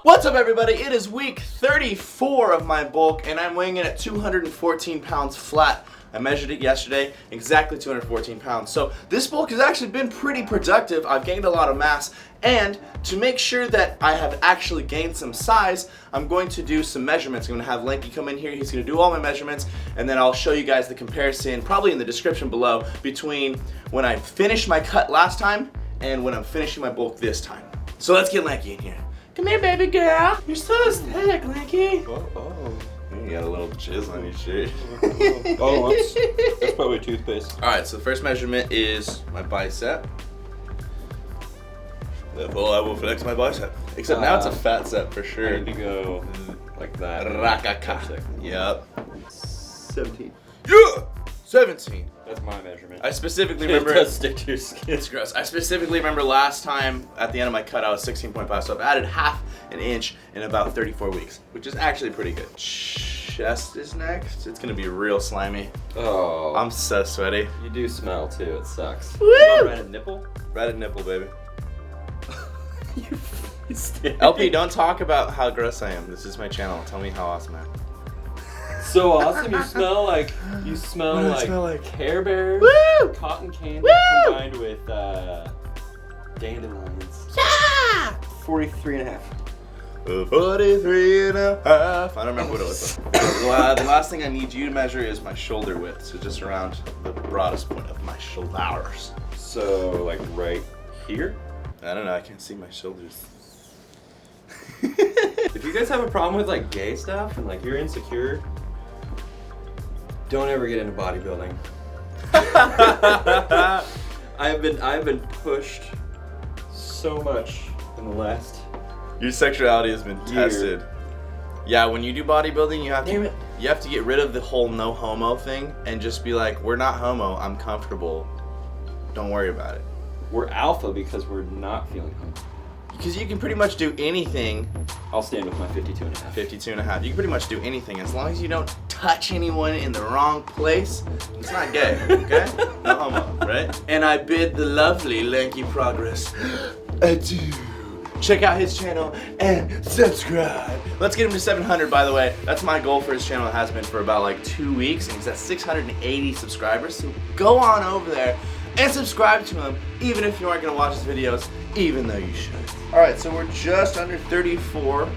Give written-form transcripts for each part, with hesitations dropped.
What's up, everybody? It is week 34 of my bulk, and I'm weighing in at 214 pounds flat. I measured it yesterday, exactly 214 pounds. So this bulk has actually been pretty productive. I've gained a lot of mass, and to make sure that I have actually gained some size, I'm going to do some measurements. I'm going to have Lanky come in here. He's going to do all my measurements, and then I'll show you guys the comparison, probably in the description below, between when I finished my cut last time and when I'm finishing my bulk this time. So let's get Lanky in here. Come here, baby girl. You're so aesthetic, Lanky. Oh. You got a little jizz on your shirt. Oh, that's probably toothpaste. Alright, so the first measurement is my bicep. Therefore, I will flex my bicep. Except now it's a fat set for sure. I need to go like that. Rakaka. Yep. 17. Yeah! 17. That's my measurement. I specifically remember. It does stick to your skin. It's gross. I specifically remember last time at the end of my cut I was 16.5, so I've added half an inch in about 34 weeks, which is actually pretty good. Chest is next. It's gonna be real slimy. Oh. I'm so sweaty. You do smell too, it sucks. Woo! Red nipple? Red nipple, baby. You stink. LP, don't talk about how gross I am. This is my channel. Tell me how awesome I am. So awesome, you smell like What do I smell like? Care Bears, Woo! cotton candy Woo! combined with dandelions. Yeah! 43 and a half. 43 and a half. I don't remember what it was. The last thing I need you to measure is my shoulder width, so just around the broadest point of my shoulders. So like right here? I don't know, I can't see my shoulders. If you guys have a problem with like gay stuff and like you're insecure, don't ever get into bodybuilding. I've been pushed so much in the last Your sexuality has been year. tested. Yeah, when you do bodybuilding, you have Damn to it. you have to get rid of the whole no homo thing and just be like, we're not homo, I'm comfortable. Don't worry about it. We're alpha because we're not feeling hungry. Because you can pretty much do anything. I'll stand with my 52 and a half. 52 and a half. You can pretty much do anything as long as you don't touch anyone in the wrong place. It's not gay, okay? No homo, right? And I bid the lovely Lanky Progress adieu. Check out his channel and subscribe. Let's get him to 700, by the way. That's my goal for his channel. It has been for about like 2 weeks, and he's at 680 subscribers. So go on over there and subscribe to him, even if you aren't gonna watch his videos, even though you should. All right, so we're just under 34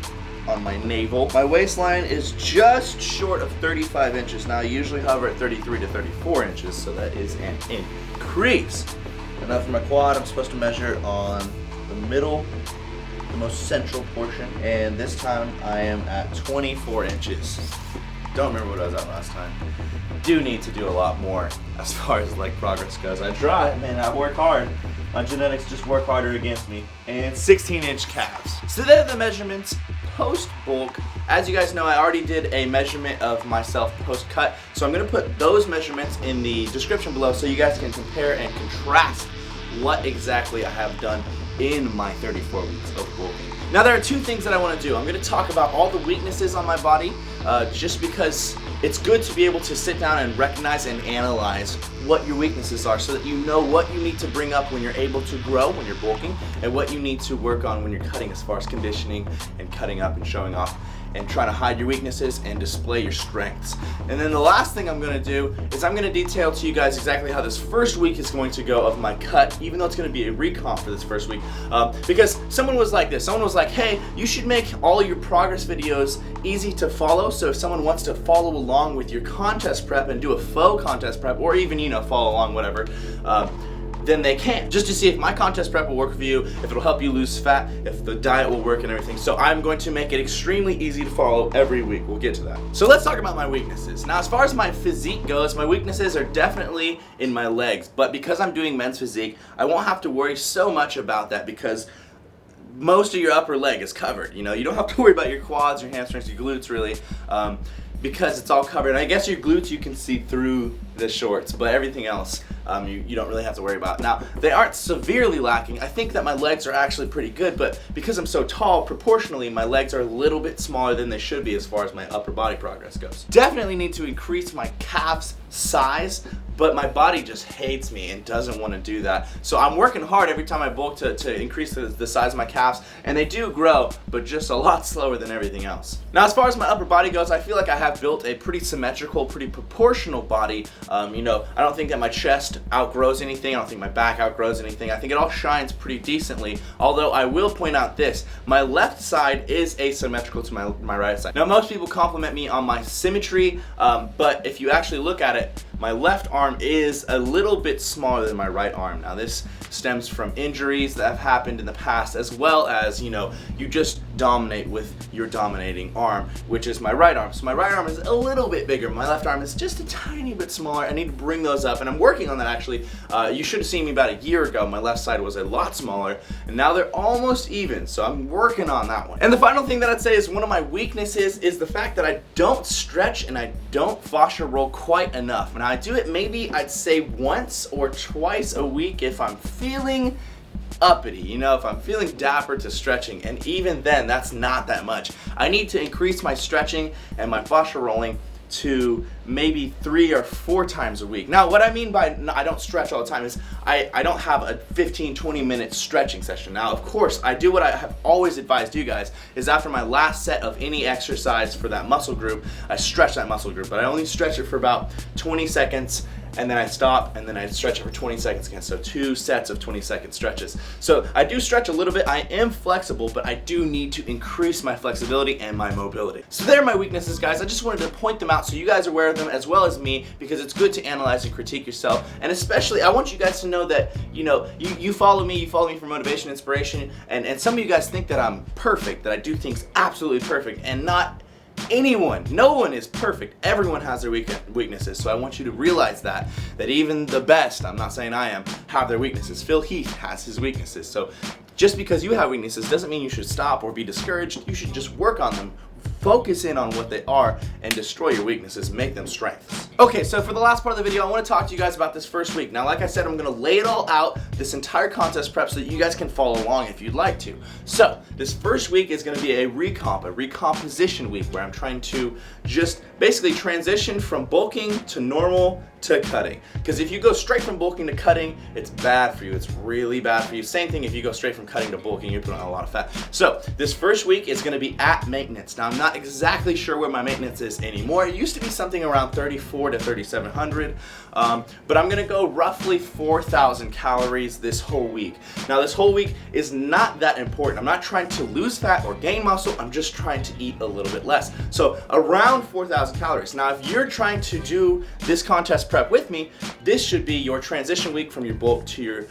on my navel. My waistline is just short of 35 inches. Now I usually hover at 33 to 34 inches, so that is an increase. And now for my quad, I'm supposed to measure on the middle, the most central portion, and this time I am at 24 inches. Don't remember what I was at last time. Do need to do a lot more as far as leg progress goes. I try, man, I work hard. My genetics just work harder against me. And 16-inch calves. So there are the measurements post-bulk. As you guys know, I already did a measurement of myself post-cut, so I'm gonna put those measurements in the description below so you guys can compare and contrast what exactly I have done in my 34 weeks of bulking. Now there are two things that I want to do. I'm going to talk about all the weaknesses on my body, just because it's good to be able to sit down and recognize and analyze what your weaknesses are so that you know what you need to bring up when you're able to grow, when you're bulking, and what you need to work on when you're cutting as far as conditioning and cutting up and showing off and trying to hide your weaknesses and display your strengths. And then the last thing I'm going to do is I'm going to detail to you guys exactly how this first week is going to go of my cut, even though it's going to be a recomp for this first week, because someone was like this. Someone was like, hey, you should make all your progress videos easy to follow, so if someone wants to follow along with your contest prep and do a faux contest prep, or even, you know, follow along, whatever, then they can, just to see if my contest prep will work for you, if it'll help you lose fat, if the diet will work and everything. So I'm going to make it extremely easy to follow every week. We'll get to that. So let's talk about my weaknesses. Now, as far as my physique goes, my weaknesses are definitely in my legs, but because I'm doing men's physique, I won't have to worry so much about that because most of your upper leg is covered. You know, you don't have to worry about your quads, your hamstrings, your glutes really, because it's all covered. And I guess your glutes you can see through the shorts, but everything else you don't really have to worry about. Now, they aren't severely lacking. I think that my legs are actually pretty good, but because I'm so tall, proportionally, my legs are a little bit smaller than they should be as far as my upper body progress goes. Definitely need to increase my calves size, but my body just hates me and doesn't want to do that. So I'm working hard every time I bulk to increase the size of my calves, and they do grow, but just a lot slower than everything else. Now, as far as my upper body goes, I feel like I have built a pretty symmetrical, pretty proportional body. You know, I don't think that my chest outgrows anything. I don't think my back outgrows anything. I think it all shines pretty decently, although I will point out this. My left side is asymmetrical to my right side. Now, most people compliment me on my symmetry, but if you actually look at it, my left arm is a little bit smaller than my right arm. Now, this stems from injuries that have happened in the past, as well as, you know, you just dominate with your dominating arm, which is my right arm. So my right arm is a little bit bigger. My left arm is just a tiny bit smaller. I need to bring those up, and I'm working on that actually. You should have seen me about a year ago. My left side was a lot smaller, and now they're almost even, so I'm working on that one. And the final thing that I'd say is one of my weaknesses is the fact that I don't stretch and I don't fascia roll quite enough. And I do it maybe, I'd say, once or twice a week if I'm feeling uppity, you know, if I'm feeling dapper to stretching, and even then, that's not that much. I need to increase my stretching and my fascia rolling to maybe 3 or 4 times a week. Now, what I mean by I don't stretch all the time is I don't have a 15-20 minute stretching session. Now, of course, I do what I have always advised you guys, is after my last set of any exercise for that muscle group, I stretch that muscle group, but I only stretch it for about 20 seconds, and then I stop, and then I stretch it for 20 seconds again. So 2 sets of 20-second stretches. So I do stretch a little bit. I am flexible, but I do need to increase my flexibility and my mobility. So there are my weaknesses, guys. I just wanted to point them out so you guys are aware of them as well as me, because it's good to analyze and critique yourself. And especially, I want you guys to know that, you know, you follow me for motivation, inspiration, and some of you guys think that I'm perfect, that I do things absolutely perfect, and not anyone. No one is perfect. Everyone has their weaknesses. So I want you to realize that even the best, I'm not saying I am, have their weaknesses. Phil Heath has his weaknesses. So just because you have weaknesses doesn't mean you should stop or be discouraged. You should just work on them. Focus in on what they are and destroy your weaknesses, make them strengths. Okay, so for the last part of the video, I want to talk to you guys about this first week. Now, like I said, I'm going to lay it all out, this entire contest prep, so that you guys can follow along if you'd like to. So, this first week is going to be a recomposition week, where I'm trying to just basically transition from bulking to normal to cutting. Because if you go straight from bulking to cutting, it's bad for you. It's really bad for you. Same thing if you go straight from cutting to bulking, you're putting on a lot of fat. So this first week is going to be at maintenance. Now, I'm not exactly sure where my maintenance is anymore. It used to be something around 3,400 to 3,700, but I'm going to go roughly 4,000 calories this whole week. Now, this whole week is not that important. I'm not trying to lose fat or gain muscle. I'm just trying to eat a little bit less. So around 4,000 calories. Now, if you're trying to do this contest prep with me, this should be your transition week from your bulk to your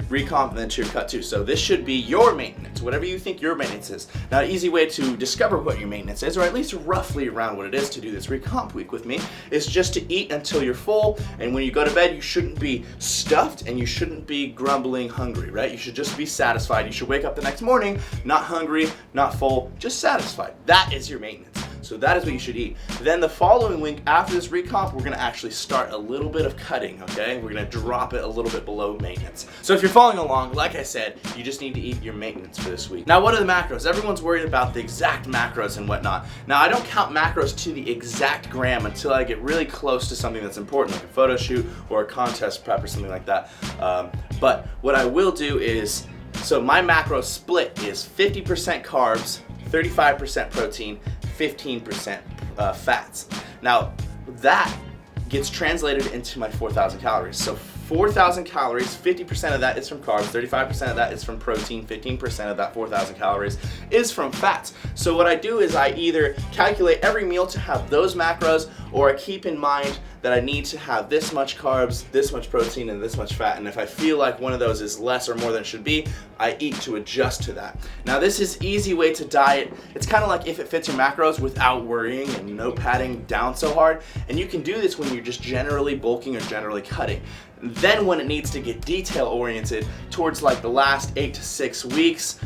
recomp and then to your cut too. So this should be your maintenance, whatever you think your maintenance is. Now, an easy way to discover what your maintenance is, or at least roughly around what it is to do this recomp week with me, is just to eat until you're full. And when you go to bed, you shouldn't be stuffed and you shouldn't be grumbling hungry, right? You should just be satisfied. You should wake up the next morning not hungry, not full, just satisfied. That is your maintenance. So that is what you should eat. Then the following week after this recomp, we're gonna actually start a little bit of cutting, okay? We're gonna drop it a little bit below maintenance. So if you're following along, like I said, you just need to eat your maintenance for this week. Now, what are the macros? Everyone's worried about the exact macros and whatnot. Now, I don't count macros to the exact gram until I get really close to something that's important, like a photo shoot or a contest prep or something like that. But what I will do is, so my macro split is 50% carbs, 35% protein, 15% fats. Now, that gets translated into my 4,000 calories. So 4,000 calories, 50% of that is from carbs, 35% of that is from protein, 15% of that 4,000 calories is from fats. So what I do is I either calculate every meal to have those macros, or I keep in mind that I need to have this much carbs, this much protein, and this much fat. And if I feel like one of those is less or more than it should be, I eat to adjust to that. Now, this is an easy way to diet. It's kind of like if it fits your macros without worrying and no padding down so hard. And you can do this when you're just generally bulking or generally cutting. Then when it needs to get detail oriented towards like the last 8 to 6 weeks,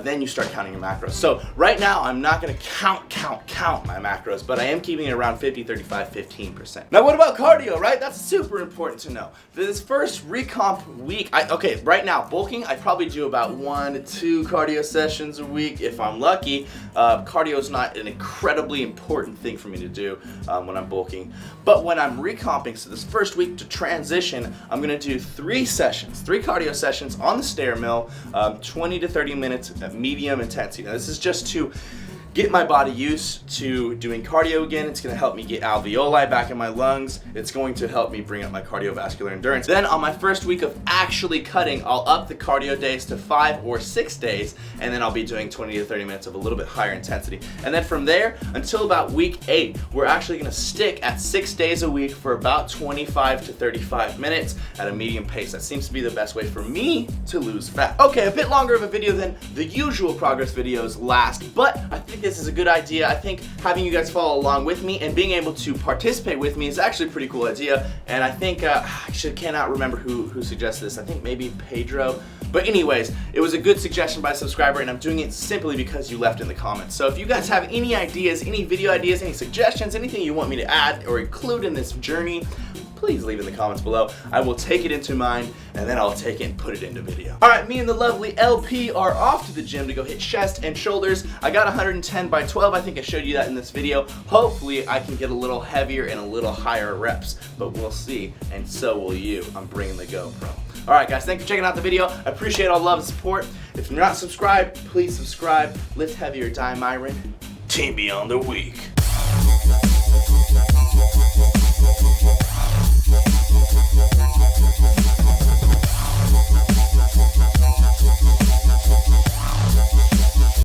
then you start counting your macros. So right now, I'm not gonna count my macros, but I am keeping it around 50, 35, 15%. Now what about cardio, right? That's super important to know. For this first recomp week, okay, right now, bulking, I probably do about 1 to 2 cardio sessions a week if I'm lucky. Cardio is not an incredibly important thing for me to do when I'm bulking. But when I'm recomping, so this first week to transition, I'm gonna do 3 cardio sessions on the stair mill, 20 to 30 minutes at medium intensity. Now this is just to get my body used to doing cardio again. It's gonna help me get alveoli back in my lungs. It's going to help me bring up my cardiovascular endurance. Then on my first week of actually cutting, I'll up the cardio days to 5 or 6 days, and then I'll be doing 20 to 30 minutes of a little bit higher intensity. And then from there, until about week 8, we're actually gonna stick at 6 days a week for about 25 to 35 minutes at a medium pace. That seems to be the best way for me to lose fat. Okay, a bit longer of a video than the usual progress videos last, but I think this is a good idea. I think having you guys follow along with me and being able to participate with me is actually a pretty cool idea. And I think, I cannot remember who suggested this. I think maybe Pedro. But anyways, it was a good suggestion by a subscriber, and I'm doing it simply because you left in the comments. So if you guys have any ideas, any video ideas, any suggestions, anything you want me to add or include in this journey, please leave in the comments below. I will take it into mind, and then I'll take it and put it into video. All right, me and the lovely LP are off to the gym to go hit chest and shoulders. I got 110 by 12. I think I showed you that in this video. Hopefully, I can get a little heavier and a little higher reps, but we'll see, and so will you. I'm bringing the GoPro. All right, guys, thanks for checking out the video. I appreciate all the love and support. If you're not subscribed, please subscribe. Lift heavy or die, MIRIN. Team Beyond the Week.